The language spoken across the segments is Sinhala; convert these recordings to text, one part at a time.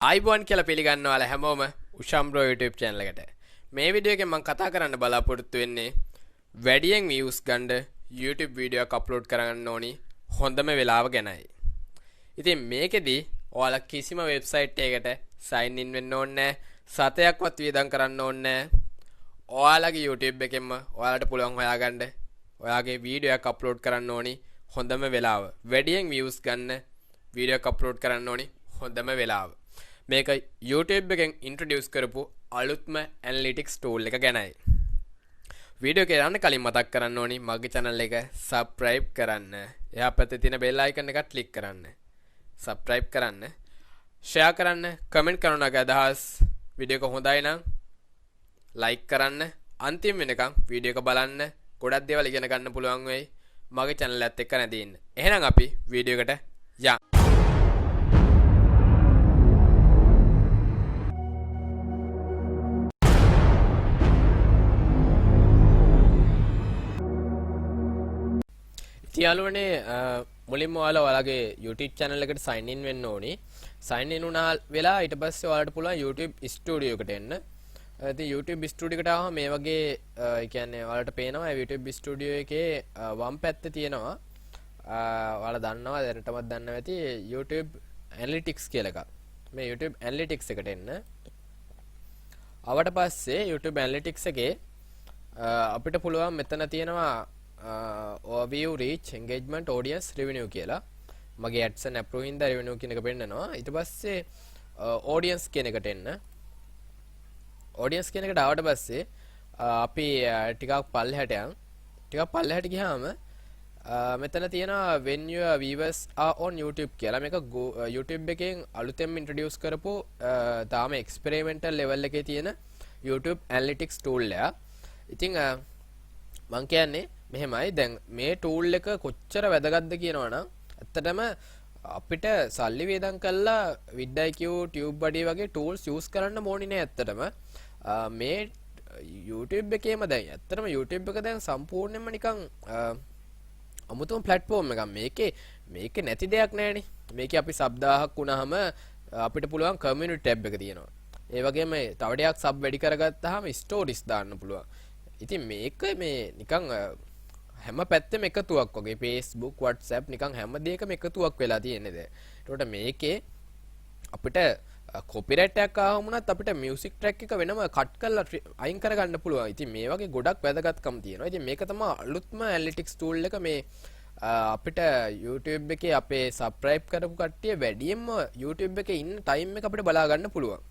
ආයිබෝන් කියලා පිළිගන්නවාල හැමෝම උෂම් බ්‍රෝ YouTube channel එකට. මේ වීඩියෝ එකෙන් මම කතා කරන්න බලාපොරොත්තු වෙන්නේ වැඩියෙන් views ගන්න YouTube වීඩියෝ එකක් අප්ලෝඩ් කරන්න ඕනි හොඳම වෙලාව ගැනයි. ඉතින් මේකෙදි ඔයාලා කිසිම වෙබ්සයිට් එකකට sign in වෙන්න ඕනේ නැහැ. සතයක්වත් වියදම් කරන්න ඕනේ නැහැ. ඔයාලගේ YouTube එකෙන්ම ඔයාලට පුළුවන් හොයාගන්න ඔයාගේ වීඩියෝ එකක් අප්ලෝඩ් කරන්න ඕනි හොඳම වෙලාව. වැඩියෙන් views ගන්න වීඩියෝ එකක් අප්ලෝඩ් කරන්න ඕනි හොඳම වෙලාව. මේක YouTube එකෙන් ඉන්ට්‍රොඩියුස් කරපු අලුත්ම ඇනලිටික්ස් ටූල් එක ගැනයි. වීඩියෝ එක යන්න කලින් මතක් කරන්න ඕනි මගේ channel එක subscribe කරන්න. එහා පැත්තේ තියෙන bell icon එක click කරන්න. subscribe කරන්න. share කරන්න, comment කරනවාගේ අදහස් වීඩියෝ එක හොඳයි නම් like කරන්න. අන්තිම වෙනකම් වීඩියෝ එක බලන්න. ගොඩක් දේවල් ඉගෙන ගන්න පුළුවන් වෙයි. මගේ channel එකත් එක්ක නැදී ඉන්න. එහෙනම් අපි වීඩියෝ එකට යමු. යාළුවනේ මුලින්ම ඔයාලගේ YouTube channel එකට sign in වෙන්න ඕනි. sign in වුණා වෙලා ඊට පස්සේ ඔයාලට පුළුවන් YouTube studio එකට එන්න. ඉතින් YouTube studio එකට ආවම මේ වගේ ඒ කියන්නේ ඔයාලට පේනවා YouTube studio එකේ වම් පැත්තේ තියෙනවා ඔයාලා දන්නවා දැනටමත් දන්නවා ඇති YouTube Analytics කියලා එකක්. මේ YouTube Analytics එකට එන්න. ආවට පස්සේ YouTube Analytics එකේ අපිට පුළුවන් මෙතන තියෙනවා overview, reach, engagement, audience, revenue කියලා. මගේ ads and approve හින්දා revenue කියන එක පෙන්නනවා. ඊට පස්සේ audience කියන එකට එන්න. audience කියන එකට ආවට පස්සේ අපි ටිකක් පල්ලෙහාට යන්. ටිකක් පල්ලෙහාට ගියාම මෙතන තියෙනවා when your viewers are on YouTube කියලා. මේක YouTube එකෙන් අලුතෙන්ම introduce කරපු තාම experimental level එකේ තියෙන YouTube Analytics tool එක. ඉතින් මං කියන්නේ මෙහෙමයි දැන් මේ ටූල් එක කොච්චර වැදගත්ද කියනවනම් ඇත්තටම අපිට සල්ලි වේදම් කරලා vidIQ tube buddy වගේ tools use කරන්න ඕනේ නෑ ඇත්තටම මේ YouTube එකේම දැන් ඇත්තටම YouTube එක දැන් සම්පූර්ණයෙන්ම නිකන් අමුතුම platform එකක් මේකේ නැති දෙයක් නෑනේ මේකේ අපි sub 1000ක් වුණාම අපිට පුළුවන් community tab එක තියෙනවා ඒ වගේම තව ටිකක් sub වැඩි කරගත්තාම stories දාන්න පුළුවන් ඉතින් මේක මේ නිකන් හැම පැත්තෙම එකතුවක් වගේ Facebook WhatsApp නිකන් හැම දෙයකම එකතුවක් වෙලා තියෙන්නේ දැන්. ඒකට මේකේ අපිට copyright එකක් ආවම උනත් අපිට music track එක වෙනම cut කරලා අයින් කරගන්න පුළුවන්. ඉතින් මේ වගේ ගොඩක් වැදගත්කම් තියෙනවා. ඉතින් මේක තමයි අලුත්ම analytics tool එක මේ අපිට YouTube එකේ අපේ subscribe කරපු කට්ටිය වැඩියෙන්ම YouTube එකේ ඉන්න time එක අපිට බලා ගන්න පුළුවන්.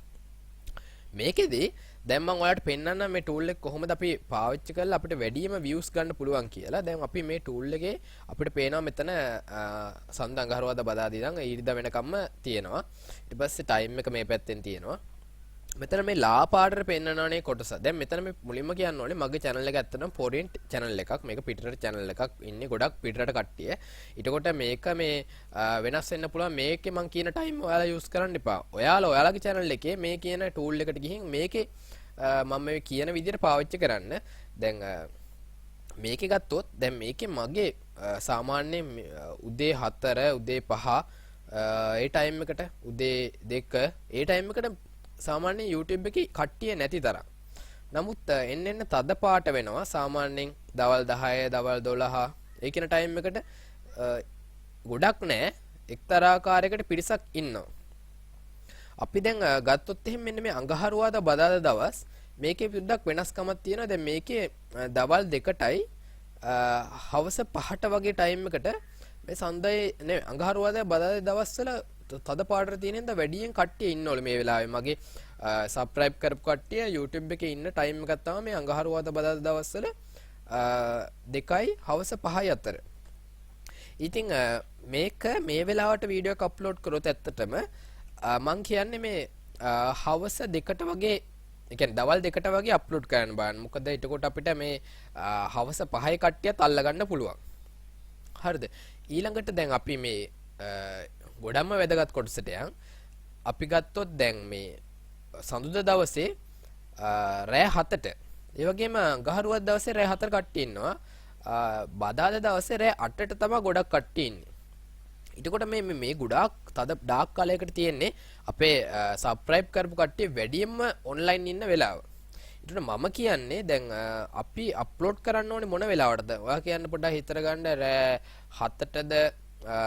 මේකෙදි දැන් මම ඔයාලට පෙන්නන්න මේ tool එක කොහොමද අපි පාවිච්චි කරලා අපිට වැඩිම views ගන්න පුළුවන් කියලා. දැන් අපි මේ tool එකේ අපිට පේනවා මෙතන සඳ අඟහරුවාදා බදාදී ඉඳන් ඊරිදා වෙනකම්ම තියෙනවා. ඊට පස්සේ time එක මේ පැත්තෙන් තියෙනවා. මෙතන මේ ලා පාඩර පෙන්නනනේ කොටස. දැන් මෙතන මේ මුලින්ම කියන්න ඕනේ මගේ channel එක ඇත්තටම foreign channel එකක්. මේක පිටරට channel එකක්. ඉන්නේ ගොඩක් පිටරට කට්ටිය. ඊටකොට මේක මේ වෙනස් වෙන්න පුළුවන්. මේකේ මම කියන time ඔයාලා use කරන්න එපා. ඔයාලගේ channel එකේ මේ කියන tool එකට ගිහින් මේකේ මම මේ කියන විදිහට පාවිච්චි කරන්න. දැන් මේකේ ගත්තොත් දැන් මේකේ මගේ සාමාන්‍යයෙන් උදේ 4 උදේ 5 ඒ time එකට උදේ 2 ඒ time එකට සාමාන්‍ය YouTube එකේ කට්ටිය නැති තරම්. නමුත් එන්න තද පාට වෙනවා සාමාන්‍යයෙන් දවල් 10 දවල් 12 ඒ කියන ටයිම් එකට ගොඩක් නෑ එක්තරා ආකාරයකට පිරිසක් ඉන්නවා. අපි දැන් ගත්තොත් එහෙනම් මෙන්න මේ අඟහරුවාදා බදාදා දවස් මේකේ පොඩ්ඩක් වෙනස්කමක් තියෙනවා. දැන් මේකේ දවල් 2ටයි හවස 5ට වගේ ටයිම් එකට මේ සඳයි නේ අඟහරුවාදා බදාදා දවස්වල තද පාටට තියෙන හින්දා වැඩියෙන් කට්ටිය ඉන්නවලු මේ වෙලාවේ මගේ subscribe කරපු කට්ටිය YouTube එකේ ඉන්න time එකක් තමයි මේ අඟහරුවාදා බදාදා දවස්වල 2යි හවස 5යි අතර. ඉතින් මේක මේ වෙලාවට වීඩියෝ එක අප්ලෝඩ් කරොත් ඇත්තටම මං කියන්නේ මේ හවස 2ට වගේ ඒ කියන්නේ දවල් 2ට වගේ අප්ලෝඩ් කරන්න බලන්න. මොකද එතකොට අපිට මේ හවස 5යි කට්ටියත් අල්ලගන්න පුළුවන්. හරිද? ඊළඟට දැන් අපි මේ ගොඩක්ම වැදගත් කොටසට යන් අපි ගත්තොත් දැන් මේ සඳුදා දවසේ රෑ 7ට ඒ වගේම ගහරුවාදා දවසේ රෑ 4 කට්ටිය ඉන්නවා බදාදා දවසේ රෑ 8ට තමයි ගොඩක් කට්ටිය ඉන්නේ එතකොට මේ ගොඩාක් තද ඩාර්ක් කාලයකට තියෙන්නේ අපේ සබ්ස්ක්‍රයිබ් කරපු කට්ටිය වැඩියෙන්ම ඔන්ලයින් ඉන්න වෙලාව. ඊට මම කියන්නේ දැන් අපි අප්ලෝඩ් කරන්න ඕනේ මොන වෙලාවටද? ඔයා කියන්න පොඩ්ඩක් හිතර ගන්න රෑ 7ටද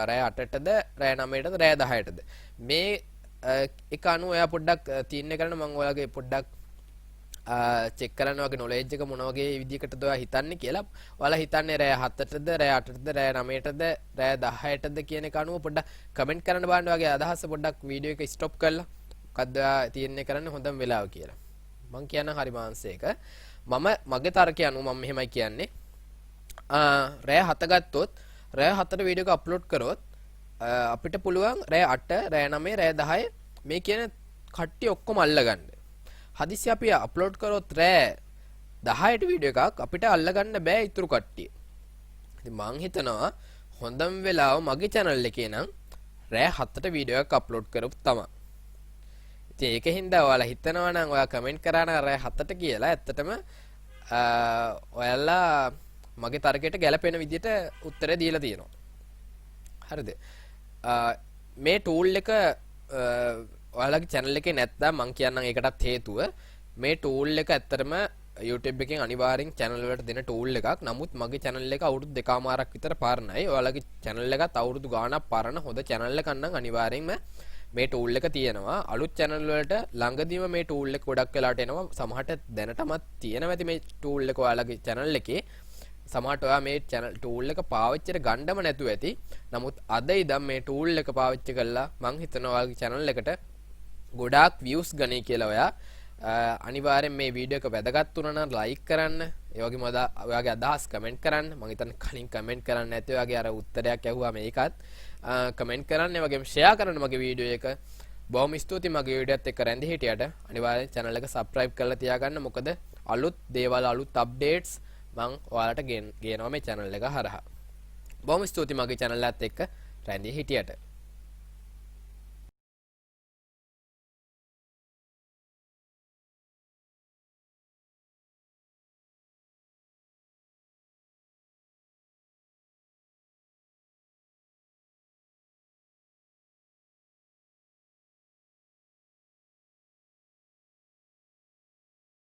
රෑ 8ටද රෑ 9ටද රෑ 10ටද මේ එක අනුව ඔයා පොඩ්ඩක් තීරණය කරන්න මම ඔයාගේ පොඩ්ඩක් චෙක් කරන්න වගේ නොලෙජ් එක මොන වගේ විදිහකටද ඔයා හිතන්නේ කියලා. ඔයාලා හිතන්නේ රෑ 7ටද රෑ 8ටද රෑ 9ටද රෑ 10ටද කියන එක අනුව පොඩ්ඩක් කමෙන්ට් කරන්න බලන්න වගේ අදහස පොඩ්ඩක් වීඩියෝ එක ස්ටොප් කරලා මොකද්ද ඔයා තීරණය කරන්න හොඳම වෙලාව කියලා. මම කියන හරි මාංශයක මම මගේ තර්කය අනුව මම මෙහෙමයි කියන්නේ. රෑ 7 ගත්තොත් රෑ 7ට වීඩියෝ එක අප්ලෝඩ් කරොත් අපිට පුළුවන් රෑ 8 රෑ 9 රෑ 10 මේ කියන කට්ටිය ඔක්කොම අල්ලගන්න. හදිස්සි අපි අප්ලෝඩ් කරොත් රෑ 10ට වීඩියෝ එකක් අපිට අල්ලගන්න බෑ ඉතුරු කට්ටිය. ඉතින් මං හිතනවා හොඳම වෙලාව මගේ channel එකේ නම් රෑ 7ට වීඩියෝ එකක් අප්ලෝඩ් කරපු තමයි. ඉතින් ඒකෙන්ද ඔයාලා හිතනවා නම් ඔයා කමෙන්ට් කරා නම් රෑ 7ට කියලා ඇත්තටම ඔයාලා මගේ තරගයට ගැලපෙන විදිහට උත්තරය දීලා තියෙනවා. හරිද? මේ ටූල් එක ඔයාලගේ channel එකේ නැත්නම් මං කියන්නම් ඒකටත් හේතුව මේ ටූල් එක ඇත්තටම YouTube එකෙන් අනිවාර්යෙන් channel වලට දෙන ටූල් එකක්. නමුත් මගේ channel එක අවුරුදු දෙකමාරක් විතර පරණයි. ඔයාලගේ channel එකත් අවුරුදු ගාණක් පරණ හොඳ channel එකක් නම් අනිවාර්යෙන්ම මේ ටූල් එක තියෙනවා. අලුත් channel වලට ළඟදීම මේ ටූල් එක ගොඩක් වෙලාට එනවා. සමහරට දැනටමත් තියෙනවා ඇති මේ ටූල් එක ඔයාලගේ channel එකේ. සමහරට ඔයා මේ channel ටූල් එක පාවිච්චිට ගන්නම නැතුව ඇති. නමුත් අද ඉඳන් මේ ටූල් එක පාවිච්චි කරලා මං හිතනවා ඔයාලගේ channel එකට ගොඩාක් views ගනී කියලා. ඔයා අනිවාර්යෙන් මේ වීඩියෝ එක වැදගත් වුණා නම් like කරන්න. ඒ වගේම ඔයාගේ අදහස් කමෙන්ට් කරන්න. මම හිතන්නේ කලින් කමෙන්ට් කරන්න නැති ඔයාගේ අර උත්තරයක් ඇහුවා මේකත් කමෙන්ට් කරන්න. ඒ වගේම share කරන්න මගේ වීඩියෝ එක. බොහොම ස්තුතියි මගේ වීඩියෝත් එක්ක රැඳි හිටියට. අනිවාර්යෙන් channel එක subscribe කරලා තියාගන්න. මොකද අලුත් දේවල් අලුත් updates මං ඔයාලට ගේනවා මේ channel එක හරහා. බොහොම ස්තුතියි මගේ channel එකත් එක්ක රැඳි හිටියට.